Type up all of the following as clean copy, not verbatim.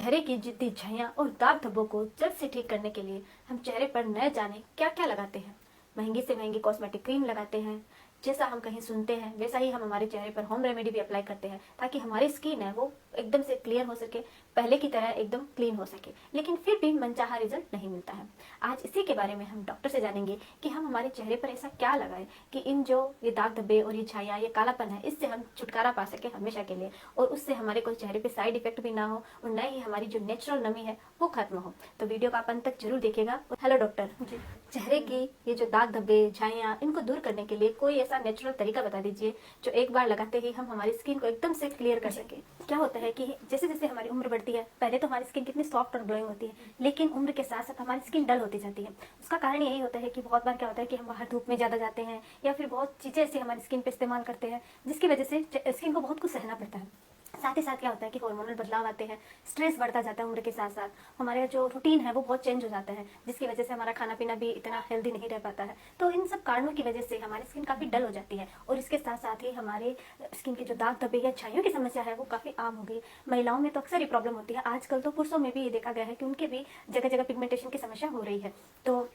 चेहरे की जिद्दी छाया और दाग धब्बों को जड़ से ठीक करने के लिए हम चेहरे पर न जाने क्या क्या लगाते हैं। महंगी से महंगी कॉस्मेटिक क्रीम लगाते हैं। जैसा हम कहीं सुनते हैं वैसा ही हम हमारे चेहरे पर होम रेमेडी भी अप्लाई करते हैं ताकि हमारी स्किन है वो एकदम से क्लियर हो सके, पहले की तरह एकदम क्लीन हो सके। लेकिन फिर भी मनचाहा रिजल्ट नहीं मिलता है। आज इसी के बारे में हम डॉक्टर से जानेंगे कि हम हमारे चेहरे पर ऐसा क्या लगाएं कि इन जो ये दाग धब्बे और ये छाया, ये कालापन है, इससे हम छुटकारा पा सके हमेशा के लिए, और उससे हमारे कोई चेहरे पे साइड इफेक्ट भी ना हो और न ही हमारी जो नेचुरल नमी है वो खत्म हो। तो वीडियो को आप अंत तक जरूर देखिएगा। हेलो डॉक्टर जी, चेहरे की ये जो दाग धब्बे छाया इनको दूर करने के लिए कोई ऐसा नेचुरल तरीका बता दीजिए जो एक बार लगाते ही हम हमारी स्किन को एकदम से क्लियर कर सके। क्या होता है कि जैसे जैसे हमारी उम्र बढ़ती है, पहले तो हमारी स्किन कितनी सॉफ्ट और ग्लोइंग होती है, लेकिन उम्र के साथ साथ हमारी स्किन डल होती जाती है। उसका कारण यही होता है कि बहुत बार क्या होता है कि हम बाहर धूप में ज्यादा जाते हैं या फिर बहुत चीजें ऐसी हमारी स्किन पे इस्तेमाल करते हैं जिसकी वजह से स्किन को बहुत कुछ सहना पड़ता है। साथ ही साथ क्या होता है कि हार्मोनल बदलाव आते हैं, स्ट्रेस बढ़ता जाता है उम्र के साथ साथ, हमारा जो रूटीन है वो बहुत चेंज हो जाता है जिसकी वजह से हमारा खाना पीना भी इतना हेल्दी नहीं रह पाता है। तो इन सब कारणों की वजह से हमारी स्किन काफी डल हो जाती है और इसके साथ साथ ही हमारे स्किन के जो दाग धब्बे या छाइयों की समस्या है वो काफी आम हो गई। महिलाओं में तो अक्सर ये प्रॉब्लम होती है, आजकल तो पुरुषों में भी ये देखा गया है कि उनके भी जगह जगह पिगमेंटेशन की समस्या हो रही है। तो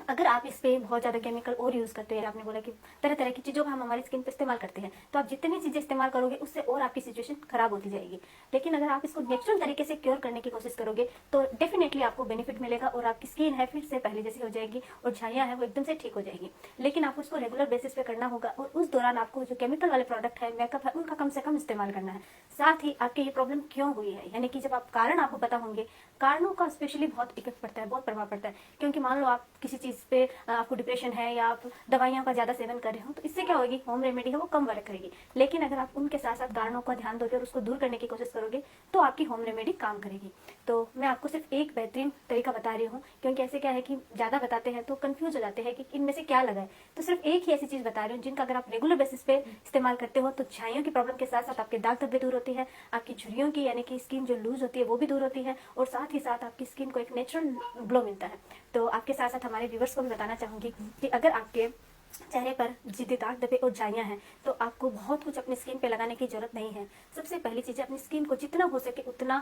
अगर आप इस पे बहुत ज़्यादा केमिकल और यूज़ करते हैं, आपने बोला कि तरह तरह की चीज़ों का हम हमारी स्किन पे इस्तेमाल करते हैं, तो आप जितनी चीज़ें इस्तेमाल करोगे उससे और आपकी सिचुएशन खराब होती जाएगी। लेकिन अगर आप इसको नेचुरल तरीके से क्योर करने की कोशिश करोगे तो डेफिनेटली आपको बेनिफिट मिलेगा और आपकी स्किन है फिर से पहले जैसी हो जाएगी और छाइयाँ है वो एकदम से ठीक हो जाएगी। लेकिन आपको उसको रेगुलर बेसिस पे करना होगा और उस दौरान आपको जो केमिकल वाले प्रोडक्ट है, मेकअप है, उनका कम से कम इस्तेमाल करना है। साथ ही आपके ये प्रॉब्लम क्यों हुई है, यानी कि जब आप कारण आपको पता होंगे, कारणों का स्पेशली बहुत इफेक्ट पड़ता है, बहुत प्रभाव पड़ता है। क्योंकि मान लो आप किसी चीज़ पे आपको डिप्रेशन है या आप दवाइयों का ज़्यादा सेवन कर रहे हो तो इससे क्या होगी, होम रेमेडी है वो कम वर्क करेगी। लेकिन अगर आप उनके साथ साथ कारणों का ध्यान दोगे और उसको दूर करने की कोशिश करोगे तो आपकी होम रेमेडी काम करेगी। तो मैं आपको सिर्फ एक बेहतरीन तरीका बता रही हूँ, क्योंकि ऐसे क्या है कि ज़्यादा बताते हैं तो कंफ्यूज हो जाते हैं कि इनमें से क्या लगाए। तो सिर्फ एक ही ऐसी चीज़ बता रही हूँ जिनका अगर आप रेगुलर बेसिस पे इस्तेमाल करते हो तो छाइयों की प्रॉब्लम के साथ साथ आपके दाग धब्बे दूर होती है, आपकी झुर्रियों की यानी कि स्किन जो लूज होती है वो भी दूर होती है, और साथ ही साथ आपकी स्किन को एक नेचुरल ग्लो मिलता है। तो आपके साथ साथ हमारे व्यूवर्स को भी बताना चाहूँगी कि अगर आपके चेहरे पर जिद्दी दाग धब्बे और झाइयाँ हैं तो आपको बहुत कुछ अपनी स्किन पे लगाने की जरूरत नहीं है। सबसे पहली चीज़, अपनी स्किन को जितना हो सके उतना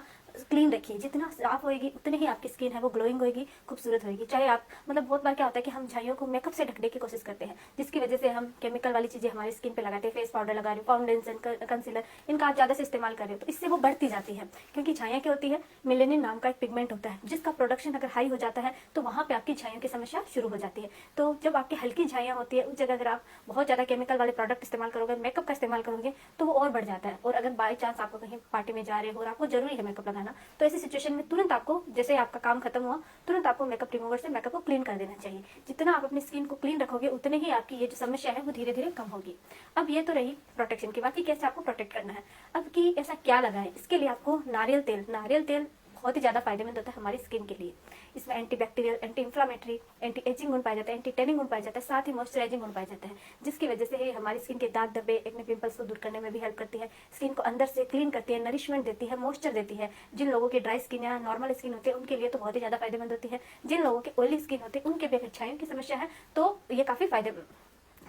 क्लीन रखिए। जितना साफ होएगी उतनी ही आपकी स्किन है वो ग्लोइंग होएगी, खूबसूरत होएगी। चाहे आप बहुत बार क्या होता है कि हम झाइयों को मेकअप से ढकने की कोशिश करते हैं जिसकी वजह से हम केमिकल वाली चीज़ें हमारी स्किन पे लगाते हैं, फेस पाउडर लगा रहे हो, फाउंडेशन, कंसीलर, इनका आप ज़्यादा से इस्तेमाल कर रहे हो तो इससे वो बढ़ती जाती है। क्योंकि छाइयाँ क्या होती है, मेलेनिन नाम का एक पिगमेंट होता है जिसका प्रोडक्शन अगर हाई हो जाता है तो वहाँ पे आपकी छाइयों की समस्या शुरू हो जाती है। तो जब आपकी हल्की छाइयाँ होती है उस जगह अगर आप बहुत ज़्यादा केमिकल वाले प्रोडक्ट इस्तेमाल करोगे, मेकअप का इस्तेमाल करोगे तो वो और बढ़ जाता है। और अगर बाई चांस आपको कहीं पार्टी में जा रहे हो और आपको जरूरी है मेकअप लगाना, तो ऐसी सिचुएशन में तुरंत आपको, जैसे आपका काम खत्म हुआ, तुरंत आपको मेकअप रिमूवर से मेकअप को क्लीन कर देना चाहिए। जितना आप अपनी स्किन को क्लीन रखोगे उतने ही आपकी ये जो समस्या है वो धीरे धीरे कम होगी। अब ये तो रही प्रोटेक्शन की बात कि कैसे आपको प्रोटेक्ट करना है। अब कि ऐसा क्या लगाएं, इसके लिए आपको नारियल तेल बहुत ही ज़्यादा फायदेमंद होता है हमारी स्किन के लिए। इसमें anti bacterial, anti inflammatory, anti ageing गुण पाया जाता है, एंटी टैनिंग गुण पाया जाता है, साथ ही मॉइस्चराइजिंग गुण पाया जाता है, जिसकी वजह से हमारी स्किन के दाग धब्बे, एक्ने, पिंपल्स को दूर करने में भी हेल्प करती है। स्किन को अंदर से क्लीन करती है, नरिशमेंट देती है, मॉइस्चर देती है। जिन लोगों की ड्राई स्किन या नॉर्मल स्किन होती है उनके लिए तो बहुत ही ज़्यादा फायदेमंद होती है। जिन लोगों की ऑयली स्किन होती है उनके भी अगर छाइयों की समस्या है तो ये काफ़ी फायदेमंद,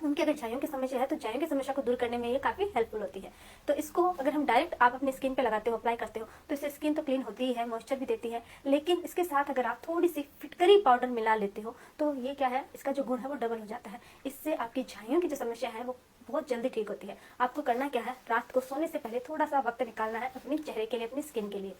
उनकी अगर छाइयों की समस्या है तो छाइयों की समस्या को दूर करने में ये काफ़ी हेल्पफुल होती है। तो इसको अगर हम डायरेक्ट आप अपनी स्किन पे लगाते हो, अप्लाई करते हो, तो इससे स्किन तो क्लीन होती ही है, मॉइस्चर भी देती है, लेकिन इसके साथ अगर आप थोड़ी सी फिटकरी पाउडर मिला लेते हो तो ये क्या है, इसका जो गुण है वो डबल हो जाता है। इससे आपकी छाइयों की जो समस्या है वो बहुत जल्दी ठीक होती है। आपको करना क्या है, रात को सोने से पहले थोड़ा सा वक्त निकालना है अपने चेहरे के लिए, अपनी स्किन के लिए।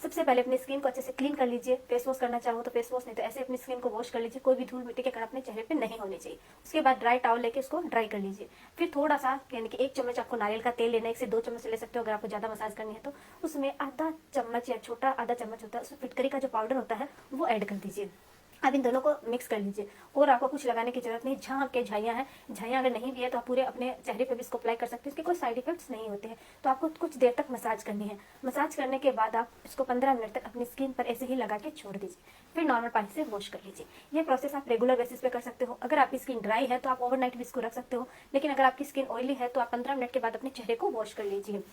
सबसे पहले अपनी स्किन को अच्छे से क्लीन कर लीजिए। फेस वॉश करना चाहो तो फेस वॉश, नहीं तो ऐसे अपनी स्किन को वॉश कर लीजिए। कोई भी धूल मिट्टी के कण अपने चेहरे पे नहीं होने चाहिए। उसके बाद ड्राई टॉवल लेके उसको ड्राई कर लीजिए। फिर थोड़ा सा यानी कि 1 चम्मच आपको नारियल का तेल लेना है, 1 से 2 चम्मच ले सकते हो अगर आपको ज़्यादा मसाज करनी है तो। उसमें आधा चम्मच या छोटा आधा चम्मच होता है उसमें फिटकरी का जो पाउडर होता है वो ऐड कर दीजिए। अब इन दोनों को मिक्स कर लीजिए और आपको कुछ लगाने की जरूरत नहीं। जहाँ आपके झाइयाँ हैं, झाइयाँ अगर नहीं भी है तो आप पूरे अपने चेहरे पे भी इसको अप्लाई कर सकते हैं, इसके कोई साइड इफेक्ट्स नहीं होते हैं। तो आपको कुछ देर तक मसाज करनी है। मसाज करने के बाद आप इसको 15 मिनट तक अपनी स्किन पर ऐसे ही लगा के छोड़ दीजिए, फिर नॉर्मल पानी से वॉश कर लीजिए। ये प्रोसेस आप रेगुलर बेसिस पे कर सकते हो। अगर आपकी स्किन ड्राई है तो आप ओवरनाइट भी इसको रख सकते हो, लेकिन अगर आपकी स्किन ऑयली है तो आप 15 मिनट के बाद अपने चेहरे को वॉश कर लीजिए।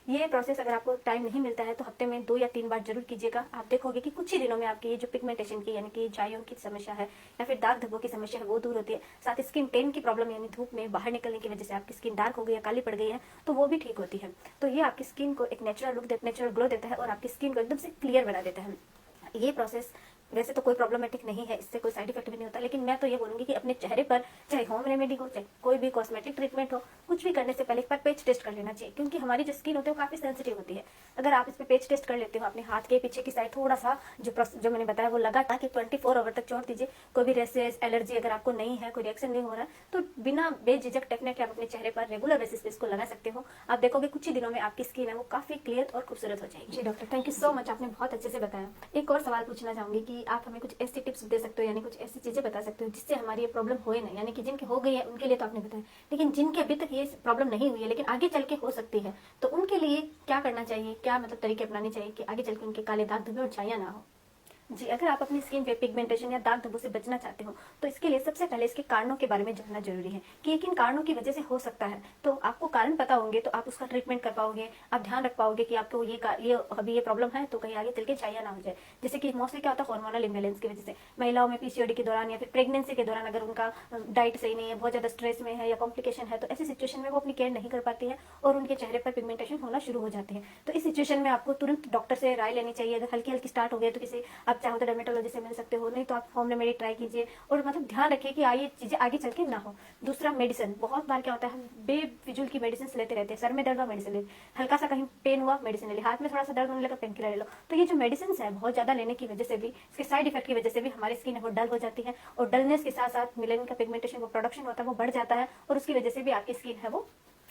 ये प्रोसेस अगर आपको टाइम नहीं मिलता है तो हफ्ते में 2 या 3 बार जरूर कीजिएगा। आप देखोगे कि कुछ ही दिनों में आपकी ये जो पिगमेंटेशन की यानी कि झाइयों की समस्या है या फिर दाग धब्बों की समस्या है वो दूर होती है। साथ ही स्किन टेन की प्रॉब्लम यानी धूप में बाहर निकलने की वजह से आपकी स्किन डार्क हो गई है, काली पड़ गई है, तो वो भी ठीक होती है। तो ये आपकी स्किन को एक नेचुरल लुक, नेचुरल ग्लो देता है और आपकी स्किन को एकदम से क्लियर बना देता है। ये प्रोसेस वैसे तो कोई प्रॉब्लमेटिक नहीं है, इससे कोई साइड इफेक्ट भी नहीं होता, लेकिन मैं तो ये बोलूंगी कि अपने चेहरे पर चाहे होम रेमेडी हो, चाहे कोई भी कॉस्मेटिक ट्रीटमेंट हो, कुछ भी करने से पहले एक बार पेच टेस्ट कर लेना चाहिए, क्योंकि हमारी जो स्किन होती है वो काफी सेंसिटिव होती है। अगर आप इस पे पेच टेस्ट कर लेते हो, अपने हाथ के पीछे की साइड थोड़ा सा जो मैंने बताया वो लगा ताकि 24 आवर तक छोड़ दीजिए। कोई भी रेसेस एलर्जी अगर आपको नहीं है, कोई रिएक्शन नहीं हो रहा है, तो बिना बेझिझक डेफिनेटली आप अपने चेहरे पर रेगुलर बेसिस पे इसको लगा सकते हो। आप देखोगे कुछ ही दिनों में आपकी स्किन है वो काफी क्लियर और खूबसूरत हो जाएगी। जी doctor, thank you so much, आपने बहुत अच्छे से बताया। एक और सवाल पूछना चाहूंगी कि आप हमें कुछ ऐसी टिप्स दे सकते हो, यानी कुछ ऐसी चीजें बता सकते हो जिससे हमारी ये प्रॉब्लम होए नहीं, यानी कि जिनके हो गई है उनके लिए तो आपने बताया, लेकिन जिनके अभी तक ये प्रॉब्लम नहीं हुई है लेकिन आगे चल के हो सकती है, तो उनके लिए क्या करना चाहिए, क्या मतलब तरीके अपनाने चाहिए कि आगे चल के उनके काले दाग धब्बे और छाइयां ना हो। जी, अगर आप अपनी स्किन पे पिगमेंटेशन या दाग धब्बों से बचना चाहते हो तो इसके लिए सबसे पहले इसके कारणों के बारे में जानना जरूरी है कि ये किन कारणों की वजह से हो सकता है। तो आपको कारण पता होंगे तो आप उसका ट्रीटमेंट कर पाओगे, आप ध्यान रख पाओगे कि आपको ये अभी ये प्रॉब्लम है तो कहीं आगे चल के छाया ना हो जाए। जैसे कि मोस्टली क्या होता है, हार्मोनल इम्बैलेंस की वजह से महिलाओं में पीसीओडी के दौरान या फिर प्रेगनेंसी के दौरान अगर उनका डाइट सही नहीं है, बहुत ज्यादा स्ट्रेस में है या कॉम्प्लिकेशन है, तो ऐसी सिचुएशन में वो अपनी केयर नहीं कर पाती है और उनके चेहरे पर पिगमेंटेशन होना शुरू हो जाती है। तो इस सिचुएशन में आपको तुरंत डॉक्टर से राय लेनी चाहिए। अगर हल्की हल्की स्टार्ट हो गई तो किसी आप चाहो तो डर्मेटोलॉजिस्ट से मिल सकते हो, नहीं तो आप होम रेमेडी ट्राई कीजिए और मतलब ध्यान रखिए कि ये चीजें आगे चल के ना हो। दूसरा, मेडिसिन। बहुत बार क्या होता है हम बेफिजूल की मेडिसिन लेते रहते हैं। सर में दर्द हुआ मेडिसिन ले, हल्का सा कहीं पेन हुआ मेडिसिन ले ली, हाथ में थोड़ा सा दर्द होने लगा पेन किलर ले लो। तो ये जो मेडिसिन है बहुत ज्यादा लेने की वजह से भी, इसके साइड इफेक्ट की वजह से भी हमारी स्किन है वो डल हो जाती है और डलनेस के साथ साथ मेलानिन का पिगमेंटेशन वो प्रोडक्शन होता है वो बढ़ जाता है और उसकी वजह से भी आपकी स्किन है वो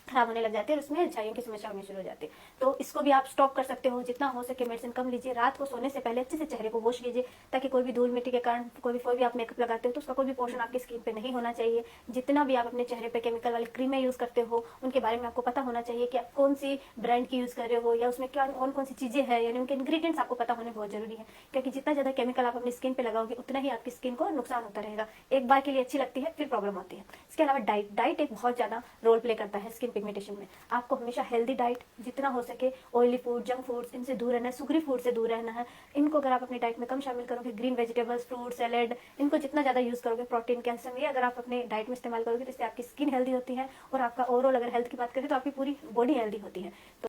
खराब होने लग जाती है और उसमें छाइयों की समस्या होनी शुरू हो जाती है। तो इसको भी आप स्टॉप कर सकते हो, जितना हो सके मेडिसिन कम लीजिए। रात को सोने से पहले अच्छे से चेहरे को वॉश कीजिए ताकि कोई भी धूल मिट्टी के कारण कोई भी आप मेकअप लगाते हो तो उसका कोई भी पोर्शन आपकी स्किन पे नहीं होना चाहिए। जितना भी आप अपने चेहरे पे केमिकल वाली क्रीमें यूज करते हो उनके बारे में आपको पता होना चाहिए कि आप कौन सी ब्रांड की यूज कर रहे हो या उसमें क्या कौन कौन सी चीजें हैं, यानी उनके इंग्रीडिएंट्स आपको पता होने बहुत जरूरी है, क्योंकि जितना ज्यादा केमिकल आप अपनी स्किन पे लगाओगे उतना ही आपकी स्किन को नुकसान होता रहेगा। एक बार के लिए अच्छी लगती है फिर प्रॉब्लम होती है। इसके अलावा डाइट एक बहुत ज्यादा रोल प्ले करता है स्किन पिगमेंटेशन में। आपको हमेशा हेल्दी डाइट, जितना हो सके ऑयली फूड, जंक फूड्स इनसे दूर रहना है, सुगरी फूड से दूर रहना है। इनको अगर आप अपनी डाइट में कम शामिल करोगे, ग्रीन वेजिटेबल्स, फ्रूट, सैलेड, इनको जितना ज्यादा यूज करोगे, प्रोटीन, कैल्शियम, ये अगर आप अपने डाइट में इस्तेमाल करोगे तो इससे आपकी स्किन हेल्दी होती है और आपका ओवरऑल अगर हेल्थ की बात करें तो आपकी पूरी बॉडी हेल्दी होती है। तो